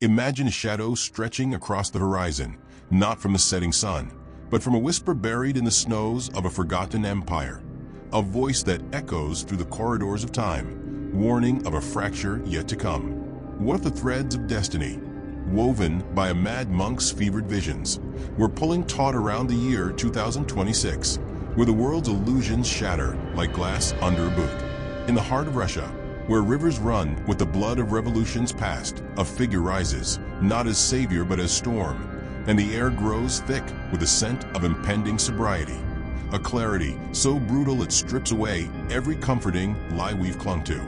Imagine a shadow stretching across the horizon, not from the setting sun, but from a whisper buried in the snows of a forgotten empire. A voice that echoes through the corridors of time, warning of a fracture yet to come. What if the threads of destiny, woven by a mad monk's fevered visions, were pulling taut around the year 2026, where the world's illusions shatter like glass under a boot? In the heart of Russia, where rivers run with the blood of revolutions past, a figure rises, not as savior but as storm, and the air grows thick with the scent of impending sobriety. A clarity so brutal it strips away every comforting lie we've clung to.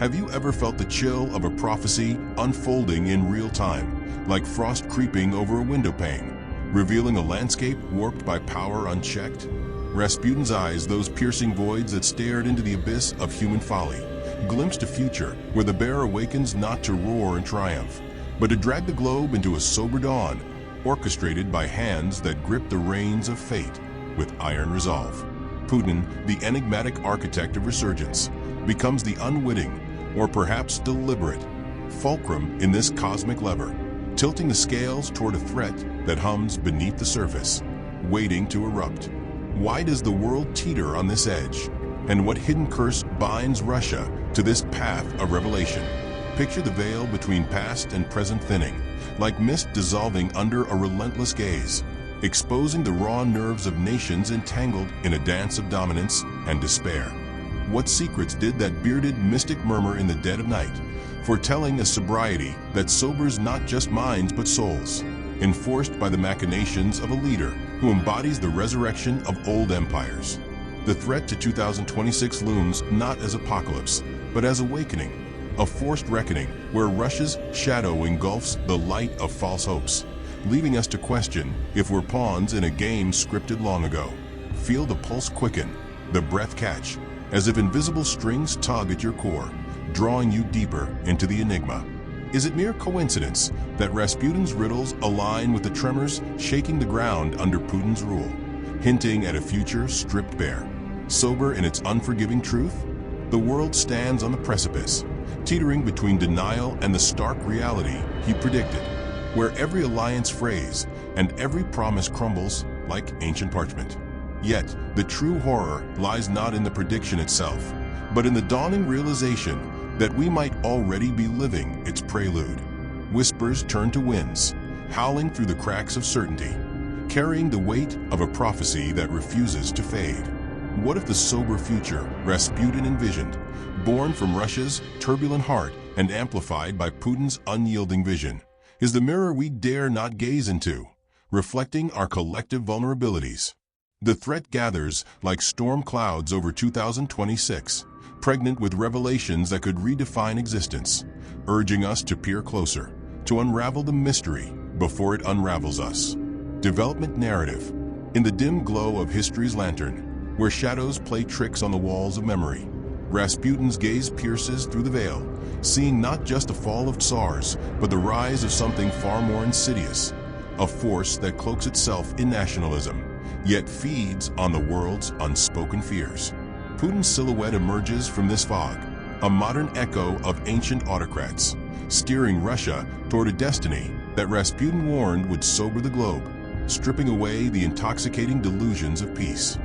Have you ever felt the chill of a prophecy unfolding in real time, like frost creeping over a window pane, revealing a landscape warped by power unchecked? Rasputin's eyes, those piercing voids that stared into the abyss of human folly, glimpsed a future where the bear awakens not to roar in triumph, but to drag the globe into a sober dawn, orchestrated by hands that grip the reins of fate with iron resolve. Putin, the enigmatic architect of resurgence, becomes the unwitting, or perhaps deliberate, fulcrum in this cosmic lever, tilting the scales toward a threat that hums beneath the surface, waiting to erupt. Why does the world teeter on this edge? And what hidden curse binds Russia to this path of revelation? Picture the veil between past and present thinning, like mist dissolving under a relentless gaze, exposing the raw nerves of nations entangled in a dance of dominance and despair. What secrets did that bearded mystic murmur in the dead of night, foretelling a sobriety that sobers not just minds but souls, enforced by the machinations of a leader who embodies the resurrection of old empires? The threat to 2026 looms not as apocalypse, but as awakening, a forced reckoning where Russia's shadow engulfs the light of false hopes, leaving us to question if we're pawns in a game scripted long ago. Feel the pulse quicken, the breath catch, as if invisible strings tug at your core, drawing you deeper into the enigma. Is it mere coincidence that Rasputin's riddles align with the tremors shaking the ground under Putin's rule, hinting at a future stripped bare? Sober in its unforgiving truth, the world stands on the precipice, teetering between denial and the stark reality he predicted, where every alliance frays and every promise crumbles like ancient parchment. Yet, the true horror lies not in the prediction itself, but in the dawning realization that we might already be living its prelude. Whispers turn to winds, howling through the cracks of certainty, carrying the weight of a prophecy that refuses to fade. What if the sober future Rasputin envisioned, born from Russia's turbulent heart and amplified by Putin's unyielding vision, is the mirror we dare not gaze into, reflecting our collective vulnerabilities? The threat gathers like storm clouds over 2026, pregnant with revelations that could redefine existence, urging us to peer closer, to unravel the mystery before it unravels us. Development narrative. In the dim glow of history's lantern, where shadows play tricks on the walls of memory, Rasputin's gaze pierces through the veil, seeing not just the fall of Tsars, but the rise of something far more insidious, a force that cloaks itself in nationalism, yet feeds on the world's unspoken fears. Putin's silhouette emerges from this fog, a modern echo of ancient autocrats, steering Russia toward a destiny that Rasputin warned would sober the globe, stripping away the intoxicating delusions of peace.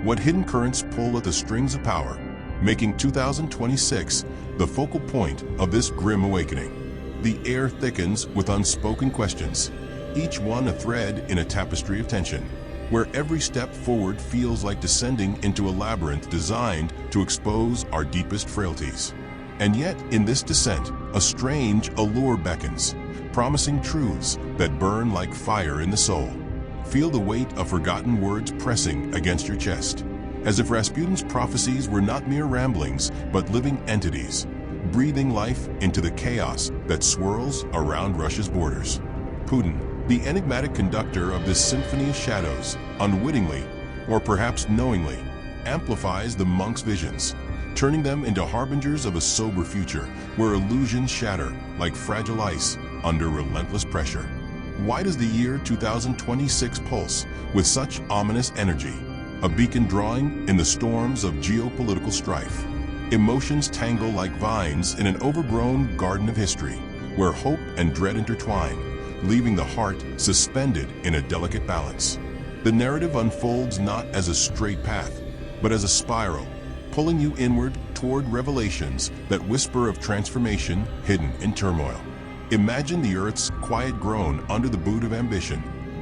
What hidden currents pull at the strings of power, making 2026 the focal point of this grim awakening? The air thickens with unspoken questions, each one a thread in a tapestry of tension, where every step forward feels like descending into a labyrinth designed to expose our deepest frailties. And yet, in this descent, a strange allure beckons, promising truths that burn like fire in the soul. Feel the weight of forgotten words pressing against your chest, as if Rasputin's prophecies were not mere ramblings, but living entities, breathing life into the chaos that swirls around Russia's borders. Putin, the enigmatic conductor of this symphony of shadows, unwittingly, or perhaps knowingly, amplifies the monk's visions, turning them into harbingers of a sober future where illusions shatter like fragile ice under relentless pressure. Why does the year 2026 pulse with such ominous energy? A beacon drawing in the storms of geopolitical strife. Emotions tangle like vines in an overgrown garden of history, where hope and dread intertwine, leaving the heart suspended in a delicate balance. The narrative unfolds not as a straight path, but as a spiral, pulling you inward toward revelations that whisper of transformation hidden in turmoil. Imagine the Earth's quiet groan under the boot of ambition,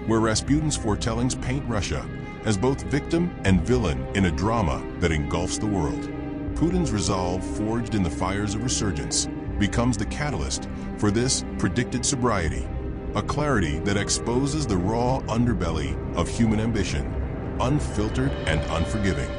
where Rasputin's foretellings paint Russia as both victim and villain in a drama that engulfs the world. Putin's resolve, forged in the fires of resurgence, becomes the catalyst for this predicted sobriety, a clarity that exposes the raw underbelly of human ambition, unfiltered and unforgiving.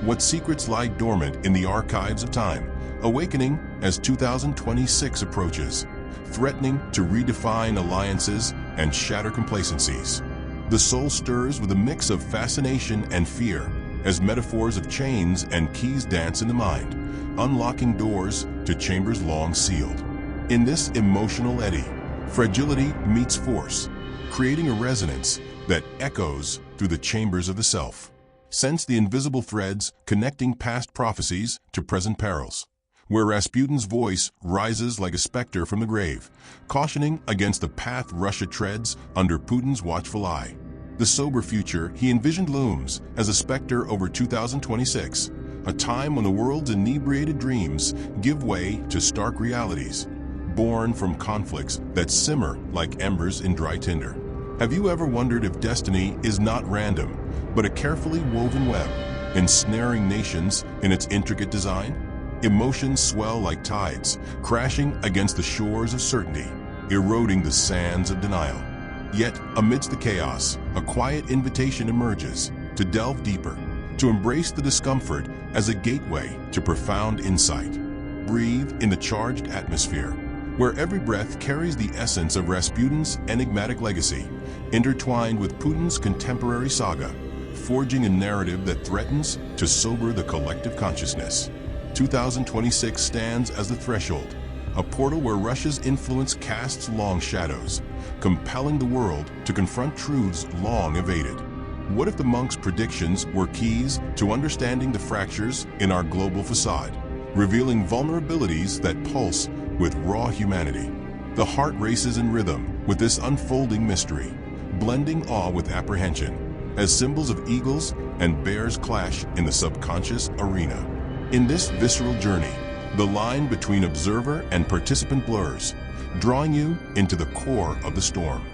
What secrets lie dormant in the archives of time, awakening as 2026 approaches, threatening to redefine alliances and shatter complacencies. The soul stirs with a mix of fascination and fear as metaphors of chains and keys dance in the mind, unlocking doors to chambers long sealed. In this emotional eddy, fragility meets force, creating a resonance that echoes through the chambers of the self. Sense the invisible threads connecting past prophecies to present perils, where Rasputin's voice rises like a specter from the grave, cautioning against the path Russia treads under Putin's watchful eye. The sober future he envisioned looms as a specter over 2026, a time when the world's inebriated dreams give way to stark realities, born from conflicts that simmer like embers in dry tinder. Have you ever wondered if destiny is not random, but a carefully woven web, ensnaring nations in its intricate design? Emotions swell like tides, crashing against the shores of certainty, eroding the sands of denial. Yet, amidst the chaos, a quiet invitation emerges to delve deeper, to embrace the discomfort as a gateway to profound insight. Breathe in the charged atmosphere, where every breath carries the essence of Rasputin's enigmatic legacy, intertwined with Putin's contemporary saga, forging a narrative that threatens to sober the collective consciousness. 2026 stands as the threshold, a portal where Russia's influence casts long shadows, compelling the world to confront truths long evaded. What if the monk's predictions were keys to understanding the fractures in our global facade, revealing vulnerabilities that pulse with raw humanity? The heart races in rhythm with this unfolding mystery, blending awe with apprehension, as symbols of eagles and bears clash in the subconscious arena. In this visceral journey, the line between observer and participant blurs, drawing you into the core of the storm.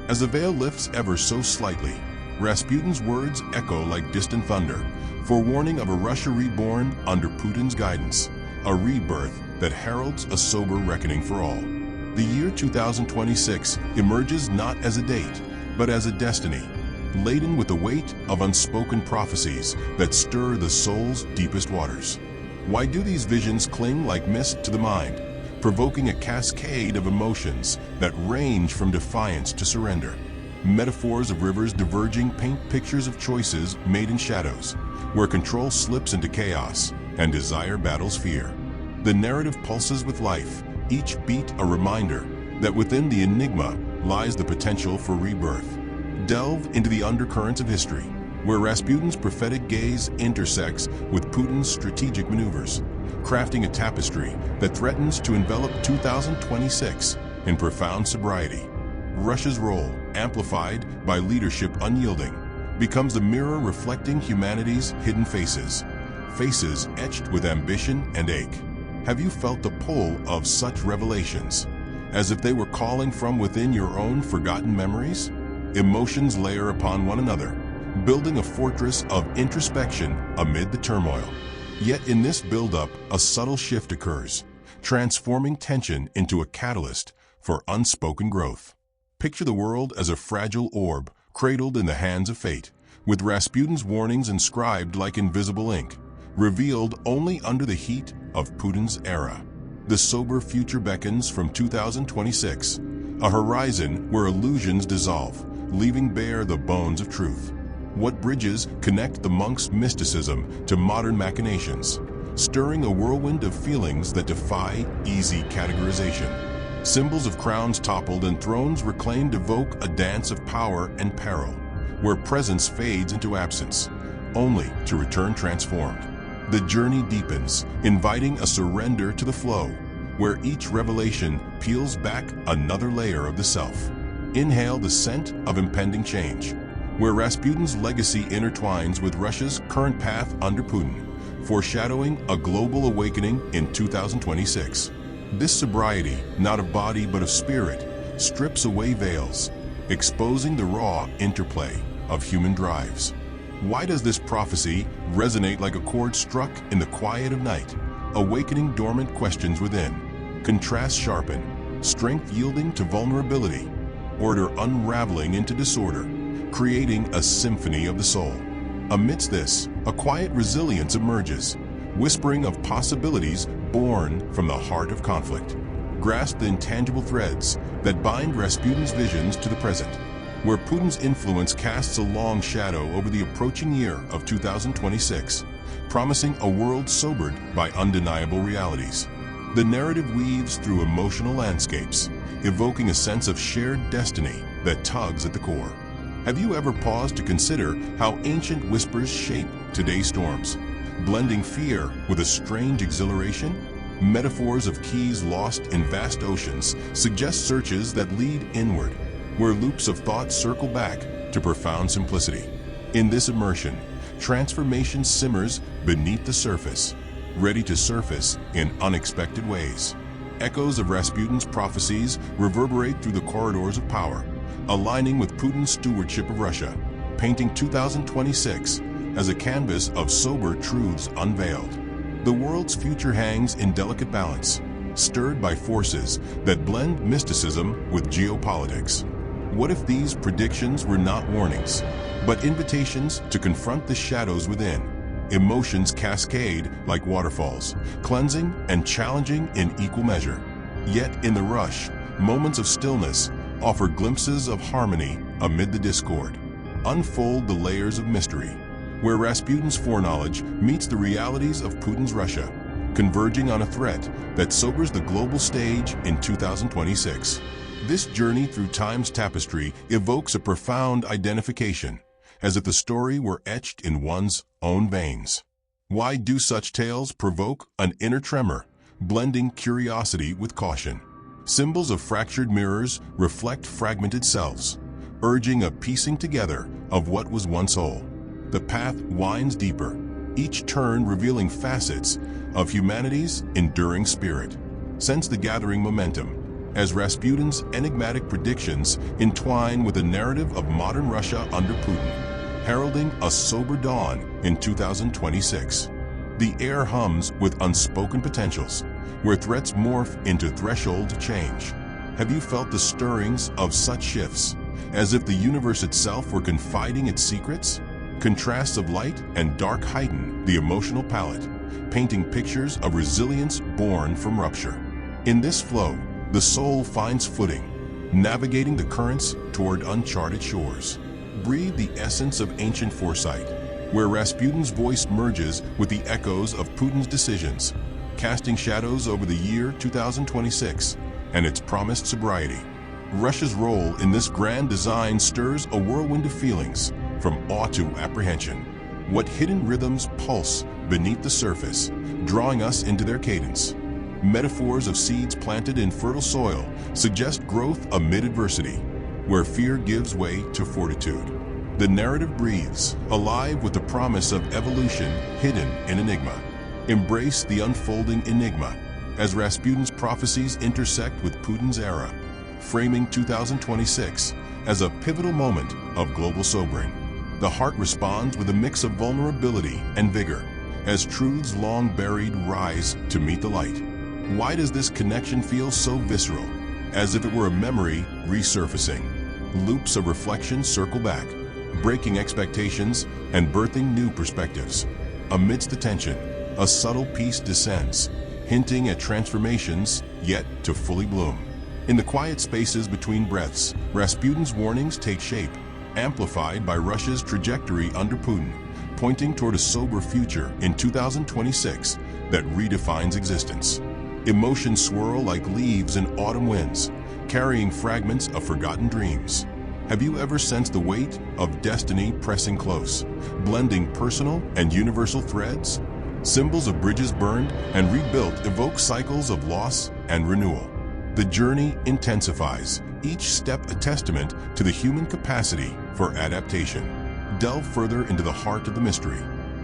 As the veil lifts ever so slightly, Rasputin's words echo like distant thunder, forewarning of a Russia reborn under Putin's guidance, a rebirth that heralds a sober reckoning for all. The year 2026 emerges not as a date, but as a destiny, laden with the weight of unspoken prophecies that stir the soul's deepest waters. Why do these visions cling like mist to the mind, provoking a cascade of emotions that range from defiance to surrender? Metaphors of rivers diverging paint pictures of choices made in shadows, where control slips into chaos and desire battles fear. The narrative pulses with life, each beat a reminder that within the enigma lies the potential for rebirth. Delve into the undercurrents of history, where Rasputin's prophetic gaze intersects with Putin's strategic maneuvers, crafting a tapestry that threatens to envelop 2026 in profound sobriety. Russia's role, amplified by leadership unyielding, becomes the mirror reflecting humanity's hidden faces, faces etched with ambition and ache. Have you felt the pull of such revelations, as if they were calling from within your own forgotten memories? Emotions layer upon one another, building a fortress of introspection amid the turmoil. Yet in this buildup, a subtle shift occurs, transforming tension into a catalyst for unspoken growth. Picture the world as a fragile orb cradled in the hands of fate, with Rasputin's warnings inscribed like invisible ink, revealed only under the heat of Putin's era. The sober future beckons from 2026, a horizon where illusions dissolve, leaving bare the bones of truth. What bridges connect the monk's mysticism to modern machinations, stirring a whirlwind of feelings that defy easy categorization? Symbols of crowns toppled and thrones reclaimed evoke a dance of power and peril, where presence fades into absence, only to return transformed. The journey deepens, inviting a surrender to the flow, where each revelation peels back another layer of the self. Inhale the scent of impending change, where Rasputin's legacy intertwines with Russia's current path under Putin, foreshadowing a global awakening in 2026. This sobriety, not of body but of spirit, strips away veils, exposing the raw interplay of human drives. Why does this prophecy resonate like a chord struck in the quiet of night, awakening dormant questions within? Contrasts sharpen, strength yielding to vulnerability, order unraveling into disorder, creating a symphony of the soul. Amidst this, a quiet resilience emerges, whispering of possibilities born from the heart of conflict. Grasp the intangible threads that bind Rasputin's visions to the present, where Putin's influence casts a long shadow over the approaching year of 2026, promising a world sobered by undeniable realities. The narrative weaves through emotional landscapes, evoking a sense of shared destiny that tugs at the core. Have you ever paused to consider how ancient whispers shape today's storms, blending fear with a strange exhilaration? Metaphors of keys lost in vast oceans suggest searches that lead inward, where loops of thought circle back to profound simplicity. In this immersion, transformation simmers beneath the surface, ready to surface in unexpected ways. Echoes of Rasputin's prophecies reverberate through the corridors of power, aligning with Putin's stewardship of Russia, painting 2026 as a canvas of sober truths unveiled. The world's future hangs in delicate balance, stirred by forces that blend mysticism with geopolitics. What if these predictions were not warnings, but invitations to confront the shadows within? Emotions cascade like waterfalls, cleansing and challenging in equal measure. Yet in the rush, moments of stillness offer glimpses of harmony amid the discord. Unfold the layers of mystery, where Rasputin's foreknowledge meets the realities of Putin's Russia, converging on a threat that sobers the global stage in 2026. This journey through time's tapestry evokes a profound identification, as if the story were etched in one's own veins. Why do such tales provoke an inner tremor, blending curiosity with caution? Symbols of fractured mirrors reflect fragmented selves, urging a piecing together of what was once whole. The path winds deeper, each turn revealing facets of humanity's enduring spirit. Sense the gathering momentum, as Rasputin's enigmatic predictions entwine with the narrative of modern Russia under Putin, heralding a sober dawn in 2026. The air hums with unspoken potentials, where threats morph into thresholds of change. Have you felt the stirrings of such shifts, as if the universe itself were confiding its secrets? Contrasts of light and dark heighten the emotional palette, painting pictures of resilience born from rupture. In this flow, the soul finds footing, navigating the currents toward uncharted shores. Breathe the essence of ancient foresight, where Rasputin's voice merges with the echoes of Putin's decisions, casting shadows over the year 2026 and its promised sobriety. Russia's role in this grand design stirs a whirlwind of feelings, from awe to apprehension. What hidden rhythms pulse beneath the surface, drawing us into their cadence? Metaphors of seeds planted in fertile soil suggest growth amid adversity, where fear gives way to fortitude. The narrative breathes, alive with the promise of evolution hidden in enigma. Embrace the unfolding enigma, as Rasputin's prophecies intersect with Putin's era, framing 2026 as a pivotal moment of global sobering. The heart responds with a mix of vulnerability and vigor, as truths long buried rise to meet the light. Why does this connection feel so visceral, as if it were a memory resurfacing? Loops of reflection circle back, breaking expectations and birthing new perspectives. Amidst the tension, a subtle peace descends, hinting at transformations yet to fully bloom. In the quiet spaces between breaths, Rasputin's warnings take shape, amplified by Russia's trajectory under Putin, pointing toward a sober future in 2026 that redefines existence. Emotions swirl like leaves in autumn winds, carrying fragments of forgotten dreams. Have you ever sensed the weight of destiny pressing close, blending personal and universal threads? Symbols of bridges burned and rebuilt evoke cycles of loss and renewal. The journey intensifies, each step a testament to the human capacity for adaptation. Delve further into the heart of the mystery,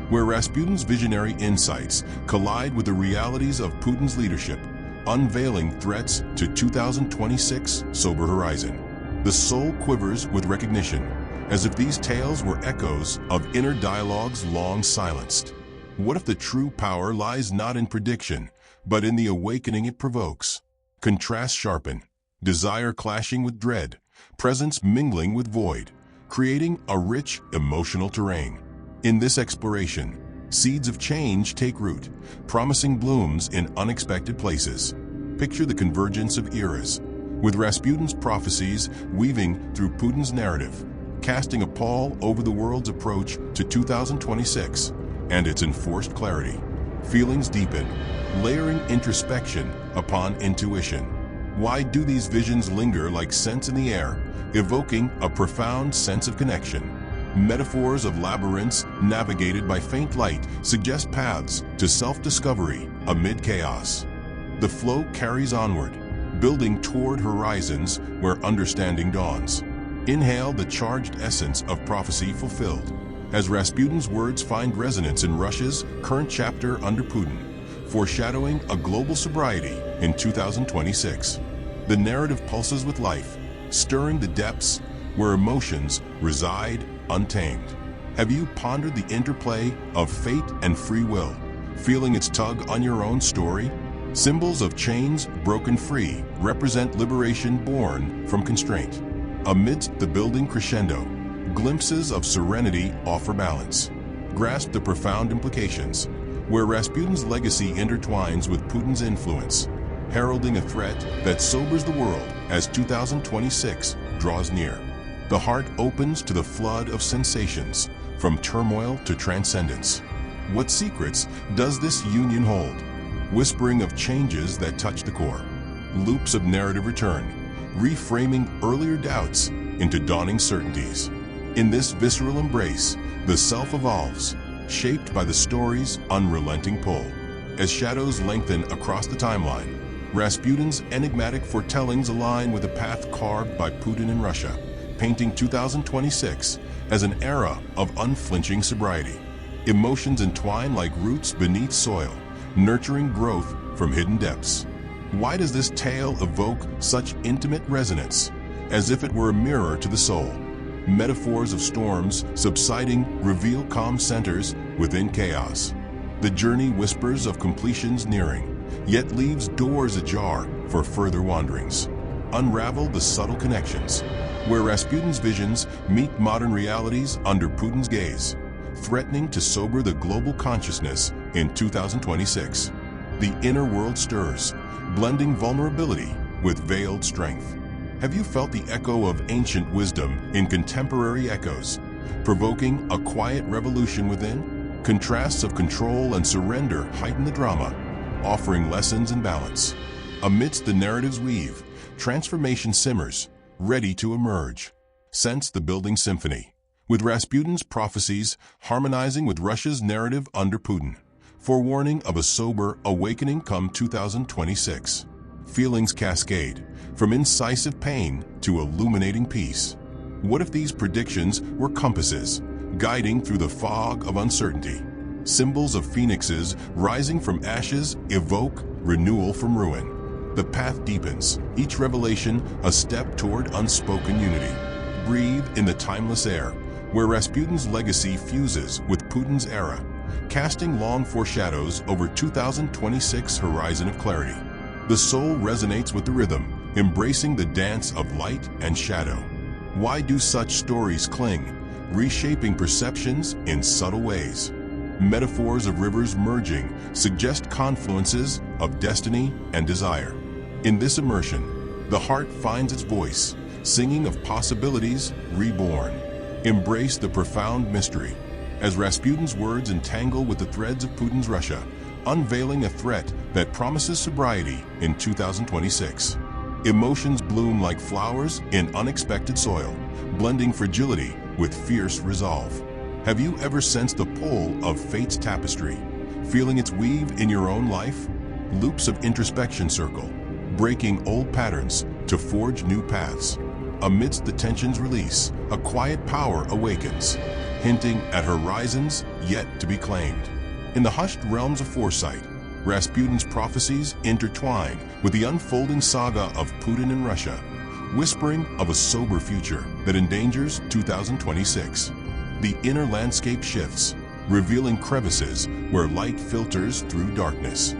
where Rasputin's visionary insights collide with the realities of Putin's leadership, unveiling threats to 2026 sober horizon. The soul quivers with recognition, as if these tales were echoes of inner dialogues long silenced. What if the true power lies not in prediction, but in the awakening it provokes? Contrasts sharpen, desire clashing with dread, presence mingling with void, creating a rich emotional terrain. In this exploration, seeds of change take root, promising blooms in unexpected places. Picture the convergence of eras, with Rasputin's prophecies weaving through Putin's narrative, casting a pall over the world's approach to 2026 and its enforced clarity. Feelings deepen, layering introspection upon intuition. Why do these visions linger like scents in the air, evoking a profound sense of connection? Metaphors of labyrinths navigated by faint light suggest paths to self-discovery amid chaos. The flow carries onward, building toward horizons where understanding dawns. Inhale the charged essence of prophecy fulfilled, as Rasputin's words find resonance in Russia's current chapter under Putin, foreshadowing a global sobriety in 2026. The narrative pulses with life, stirring the depths where emotions reside untamed. Have you pondered the interplay of fate and free will, feeling its tug on your own story? Symbols of chains broken free represent liberation born from constraint. Amidst the building crescendo, glimpses of serenity offer balance. Grasp the profound implications, where Rasputin's legacy intertwines with Putin's influence, heralding a threat that sobers the world as 2026 draws near. The heart opens to the flood of sensations, from turmoil to transcendence. What secrets does this union hold? Whispering of changes that touch the core. Loops of narrative return, reframing earlier doubts into dawning certainties. In this visceral embrace, the self evolves, shaped by the story's unrelenting pull. As shadows lengthen across the timeline, Rasputin's enigmatic foretellings align with a path carved by Putin in Russia, painting 2026 as an era of unflinching sobriety. Emotions entwine like roots beneath soil, nurturing growth from hidden depths. Why does this tale evoke such intimate resonance, as if it were a mirror to the soul? Metaphors of storms subsiding reveal calm centers within chaos. The journey whispers of completions nearing, yet leaves doors ajar for further wanderings. Unravel the subtle connections, where Rasputin's visions meet modern realities under Putin's gaze, threatening to sober the global consciousness in 2026. The inner world stirs, blending vulnerability with veiled strength. Have you felt the echo of ancient wisdom in contemporary echoes, provoking a quiet revolution within? Contrasts of control and surrender heighten the drama, offering lessons in balance. Amidst the narrative's weave, transformation simmers, ready to emerge. Sense the building symphony, with Rasputin's prophecies harmonizing with Russia's narrative under Putin, forewarning of a sober awakening come 2026. Feelings cascade, from incisive pain to illuminating peace. What if these predictions were compasses, guiding through the fog of uncertainty? Symbols of phoenixes rising from ashes evoke renewal from ruin. The path deepens, each revelation a step toward unspoken unity. Breathe in the timeless air, where Rasputin's legacy fuses with Putin's era, casting long foreshadows over 2026 horizon of clarity. The soul resonates with the rhythm, embracing the dance of light and shadow. Why do such stories cling, reshaping perceptions in subtle ways? Metaphors of rivers merging suggest confluences of destiny and desire. In this immersion, the heart finds its voice, singing of possibilities reborn. Embrace the profound mystery, as Rasputin's words entangle with the threads of Putin's Russia, unveiling a threat that promises sobriety in 2026. Emotions bloom like flowers in unexpected soil, blending fragility with fierce resolve. Have you ever sensed the pull of fate's tapestry, Feeling its weave in your own life? Loops of introspection circle, breaking old patterns to forge new paths. Amidst the tension's release, a quiet power awakens, hinting at horizons yet to be claimed. In the hushed realms of foresight, Rasputin's prophecies intertwine with the unfolding saga of Putin and Russia, whispering of a sober future that endangers 2026. The inner landscape shifts, revealing crevices where light filters through darkness.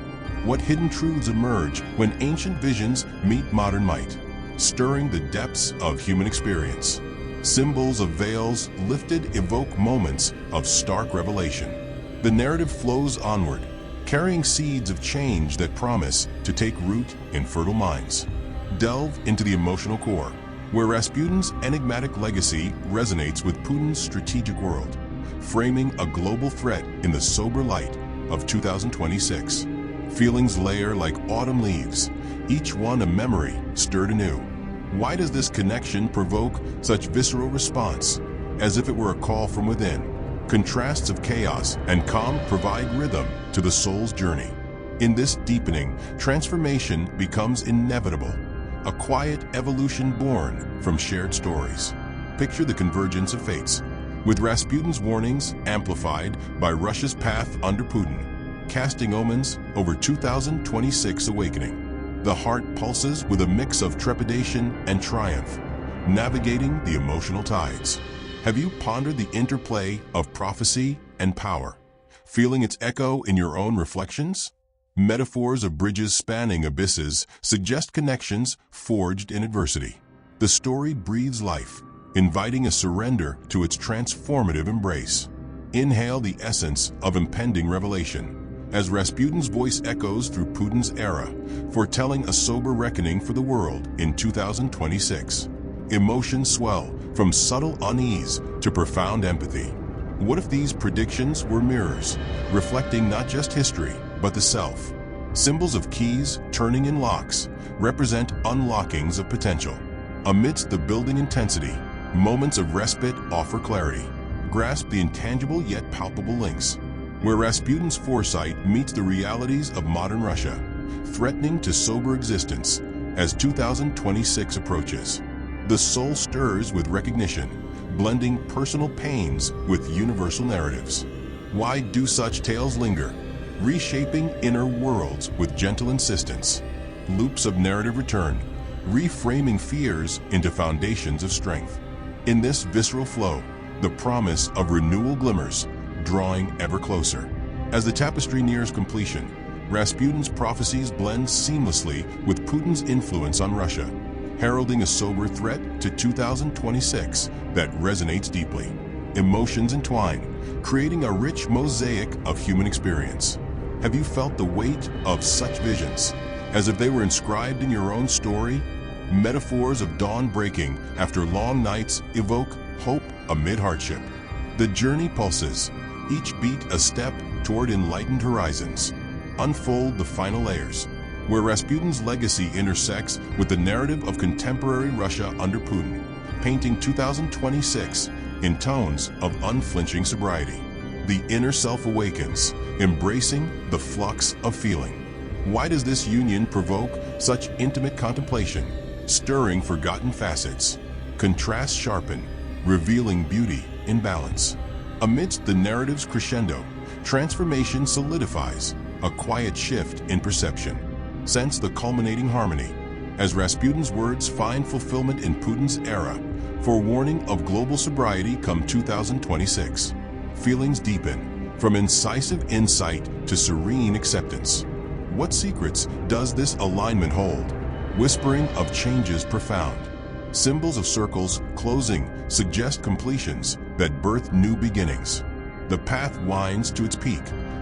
What hidden truths emerge when ancient visions meet modern might, stirring the depths of human experience. Symbols of veils lifted evoke moments of stark revelation. The narrative flows onward, carrying seeds of change that promise to take root in fertile minds. Delve into the emotional core, where Rasputin's enigmatic legacy resonates with Putin's strategic world, framing a global threat in the sober light of 2026. Feelings layer like autumn leaves, each one a memory stirred anew. Why does this connection provoke such visceral response, as if it were a call from within? Contrasts of chaos and calm provide rhythm to the soul's journey. In this deepening, transformation becomes inevitable, a quiet evolution born from shared stories. Picture the convergence of fates, with Rasputin's warnings amplified by Russia's path under Putin, casting omens over 2026 awakening. The heart pulses with a mix of trepidation and triumph, navigating the emotional tides. Have you pondered the interplay of prophecy and power, feeling its echo in your own reflections? Metaphors of bridges spanning abysses suggest connections forged in adversity. The story breathes life, inviting a surrender to its transformative embrace. Inhale the essence of impending revelation, as Rasputin's voice echoes through Putin's era, foretelling a sober reckoning for the world in 2026. Emotions swell from subtle unease to profound empathy. What if these predictions were mirrors, reflecting not just history, but the self? Symbols of keys turning in locks represent unlockings of potential. Amidst the building intensity, moments of respite offer clarity. Grasp the intangible yet palpable links, where Rasputin's foresight meets the realities of modern Russia, threatening to sober existence as 2026 approaches. The soul stirs with recognition, blending personal pains with universal narratives. Why do such tales linger, reshaping inner worlds with gentle insistence? Loops of narrative return, reframing fears into foundations of strength. In this visceral flow, the promise of renewal glimmers, drawing ever closer. As the tapestry nears completion, Rasputin's prophecies blend seamlessly with Putin's influence on Russia, heralding a sober threat to 2026 that resonates deeply. Emotions entwine, creating a rich mosaic of human experience. Have you felt the weight of such visions, as if they were inscribed in your own story? Metaphors of dawn breaking after long nights evoke hope amid hardship. The journey pulses, each beat a step toward enlightened horizons. Unfold the final layers, where Rasputin's legacy intersects with the narrative of contemporary Russia under Putin, painting 2026 in tones of unflinching sobriety. The inner self awakens, embracing the flux of feeling. Why does this union provoke such intimate contemplation, stirring forgotten facets? Contrasts sharpen, revealing beauty in balance. Amidst the narrative's crescendo, transformation solidifies, a quiet shift in perception. Sense the culminating harmony, as Rasputin's words find fulfillment in Putin's era, forewarning of global sobriety come 2026. Feelings deepen, from incisive insight to serene acceptance. What secrets does this alignment hold? Whispering of changes profound. Symbols of circles closing suggest completions that birth new beginnings. The path winds to its peak,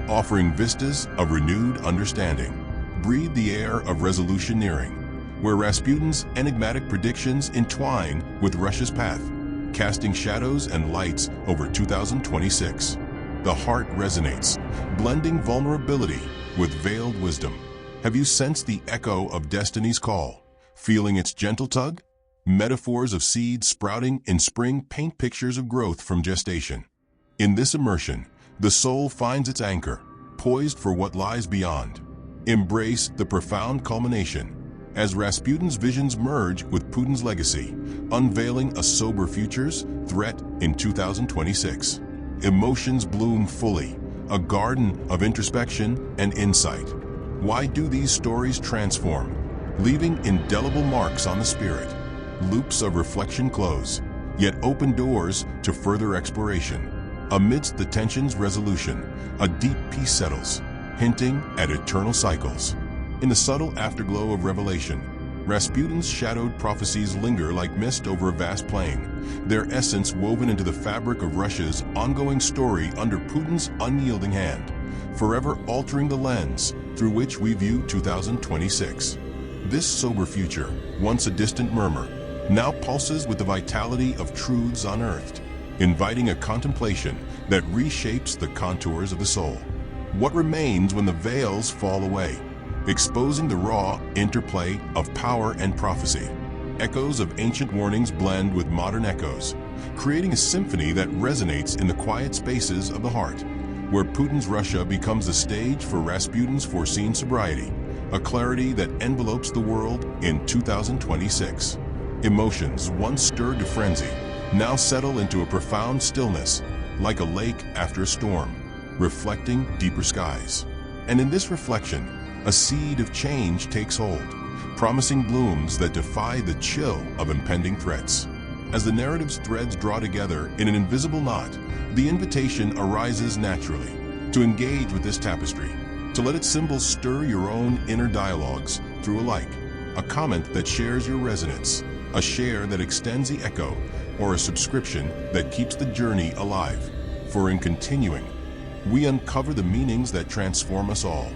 offering vistas of renewed understanding. Breathe the air of resolution nearing, where Rasputin's enigmatic predictions entwine with Russia's path, casting shadows and lights over 2026. The heart resonates, blending vulnerability with veiled wisdom. Have you sensed the echo of destiny's call, feeling its gentle tug? Metaphors of seeds sprouting in spring paint pictures of growth from gestation. In this immersion, the soul finds its anchor, poised for what lies beyond. Embrace the profound culmination as Rasputin's visions merge with Putin's legacy, unveiling a sober future's threat in 2026. Emotions bloom fully, a garden of introspection and insight. Why do these stories transform, leaving indelible marks on the spirit? Loops of reflection close, yet open doors to further exploration. Amidst the tension's resolution, a deep peace settles, hinting at eternal cycles. In the subtle afterglow of revelation, Rasputin's shadowed prophecies linger like mist over a vast plain, their essence woven into the fabric of Russia's ongoing story under Putin's unyielding hand, forever altering the lens through which we view 2026. This sober future, once a distant murmur, now pulses with the vitality of truths unearthed, inviting a contemplation that reshapes the contours of the soul. What remains when the veils fall away, exposing the raw interplay of power and prophecy? Echoes of ancient warnings blend with modern echoes, creating a symphony that resonates in the quiet spaces of the heart, where Putin's Russia becomes the stage for Rasputin's foreseen sobriety, a clarity that envelopes the world in 2026. Emotions once stirred to frenzy now settle into a profound stillness, like a lake after a storm, reflecting deeper skies. And in this reflection, a seed of change takes hold, promising blooms that defy the chill of impending threats. As the narrative's threads draw together in an invisible knot, the invitation arises naturally to engage with this tapestry, to let its symbols stir your own inner dialogues through a like, a comment that shares your resonance, a share that extends the echo, or a subscription that keeps the journey alive. For in continuing, we uncover the meanings that transform us all.